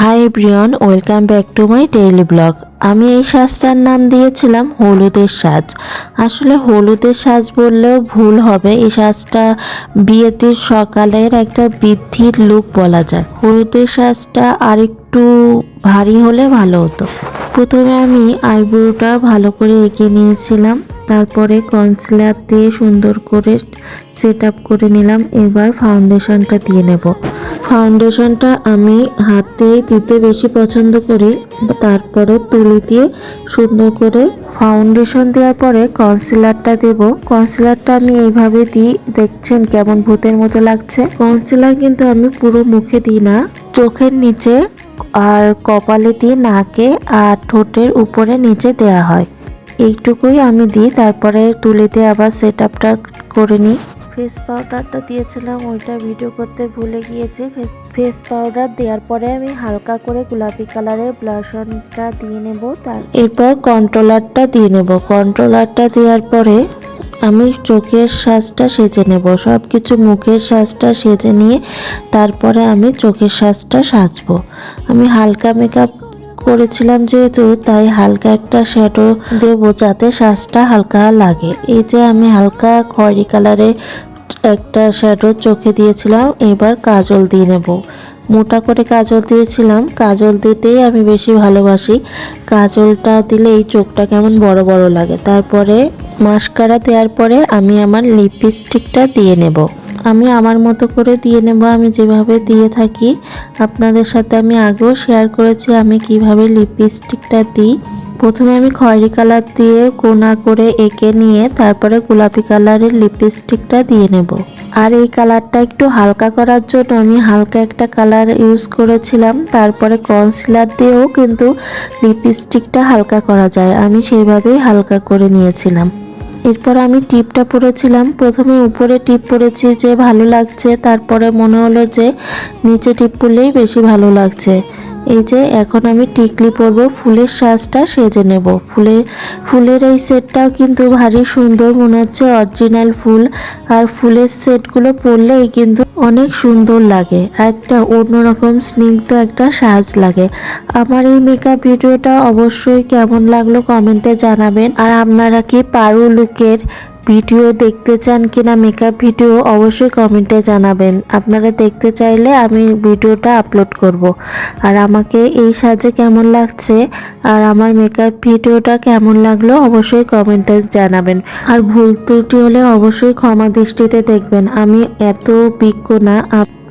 Hi everyone, welcome back to my daily blog. আমি এই সাজটার নাম দিয়েছিলাম হলুদের সাজ। আসলে হলুদের সাজ বললেও ভুল হবে, এই সাজটা বিয়েতে সকালের একটা বৃদ্ধির লুক বলা যায়। হলুদের সাজটা আরেকটু ভারী হলে ভালো হতো। প্রথমে আমি আইব্রোটা ভালো করে এঁকে নিয়েছিলাম, তারপরে কনসিলার দিয়ে সুন্দর করে সেট আপ করে নিলাম। এবার ফাউন্ডেশনটা দিয়ে নেব। ফাউন্ডেশনটা আমি হাতে দিতে বেশি পছন্দ করি, তারপরে তুলি দিয়ে সুন্দর করে ফাউন্ডেশন দেওয়ার পরে কনসিলারটা দেব। কনসিলারটা আমি এইভাবে দিই, দেখছেন কেমন ভূতের মতো লাগছে। কনসিলার কিন্তু আমি পুরো মুখে দিই না, চোখের নিচে আর কপালে দিয়ে, নাকে আর ঠোঁটের উপরে নিচে দেয়া হয়, এইটুকুই আমি দিই। তারপরে তুলিতে আবার সেট আপটা করে নিই। ফেস পাউডারটা দিয়েছিলাম, ওইটা ভিডিও করতে ভুলে গিয়েছি। ফেস পাউডার দেওয়ার পরে আমি হালকা করে গোলাপি কালারের ব্লাশনটা দিয়ে নেব। এরপর কন্ট্রোলারটা দিয়ে নেব। কন্ট্রোলারটা দেওয়ার পরে আমি চোখের সাজটা সেজে নেব। সব কিছু মুখের সাজটা সেজে নিয়ে তারপরে আমি চোখের সাজটা সাজবো। আমি হালকা মেকআপ করেছিলাম যেহেতু, তাই হালকা একটা শ্যাডো দেবো যাতে সাজটা হালকা লাগে। এই যে আমি হালকা খয়েরি কালারের একটা শ্যাডো চোখে দিয়েছিলাম। এবার কাজল দিয়ে নেব। মোটা করে কাজল দিয়েছিলাম, কাজল দিতেই আমি বেশি ভালোবাসি। কাজলটা দিলে এই চোখটা কেমন বড় বড় লাগে। তারপরে মাস্কারা দেওয়ার পরে আমি আমার লিপস্টিকটা দিয়ে নেব। আমি আমার মতো করে দিয়ে নেব, আমি যেভাবে দিয়ে থাকি। আপনাদের সাথে আমি আগেও শেয়ার করেছি আমি কিভাবে লিপস্টিকটা দিই। প্রথমে আমি খয়েরি কালার দিয়ে কোনা করে এঁকে নিয়ে তারপরে গোলাপি কালারের লিপস্টিকটা দিয়ে নেব। আর এই কালারটা একটু হালকা করার জন্য আমি হালকা একটা কালার ইউজ করেছিলাম। তারপরে কনসিলার দিয়েও কিন্তু লিপস্টিকটা হালকা করা যায়, আমি সেইভাবেই হালকা করে নিয়েছিলাম। এরপর আমি টিপটা পরেছিলাম। প্রথমে উপরে টিপ পরেছি যে ভালো লাগছে, তারপরে মনে হলো যে নিচে টিপ পরলেই বেশি ভালো লাগছে। এই যে এখন আমি টিকলি পরব, ফুলের সাজটা সেজে নেব। ফুলের এই সেটটাও কিন্তু ভারী সুন্দর, মনে হচ্ছে অরিজিনাল ফুল। আর ফুলের সেটগুলো পরলেই কিন্তু অনেক সুন্দর লাগে, একটা অন্যরকম স্নিগ্ধ একটা সাজ লাগে। আমার এই মেকআপ ভিডিওটা অবশ্যই কেমন লাগলো কমেন্টে জানাবেন। আর আপনারা কি পারু লুকের ভিডিও দেখতে চান কিনা, মেকআপ ভিডিও অবশ্যই কমেন্টে জানাবেন। আপনারা দেখতে চাইলে আমি ভিডিওটা আপলোড করব। আর আমাকে এই সাজে কেমন লাগছে আর আমার মেকআপ ভিডিওটা কেমন লাগলো অবশ্যই কমেন্টে জানাবেন। আর ভুল ত্রুটি হলে অবশ্যই ক্ষমা দৃষ্টিতে দেখবেন, আমি এত বিজ্ঞ না।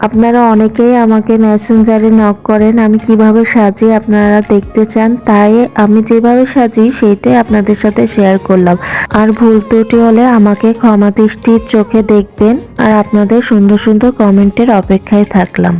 আপনারা অনেকেই আমাকে মেসেঞ্জারে নক করেন আমি কিভাবে সাজি আপনারা দেখতে চান, তাই আমি যেভাবে সাজি সেটাই আপনাদের সাথে শেয়ার করলাম। আর ভুল ত্রুটি হলে আমাকে ক্ষমা দৃষ্টির চোখে দেখবেন। আর আপনাদের সুন্দর সুন্দর কমেন্টের অপেক্ষায় থাকলাম।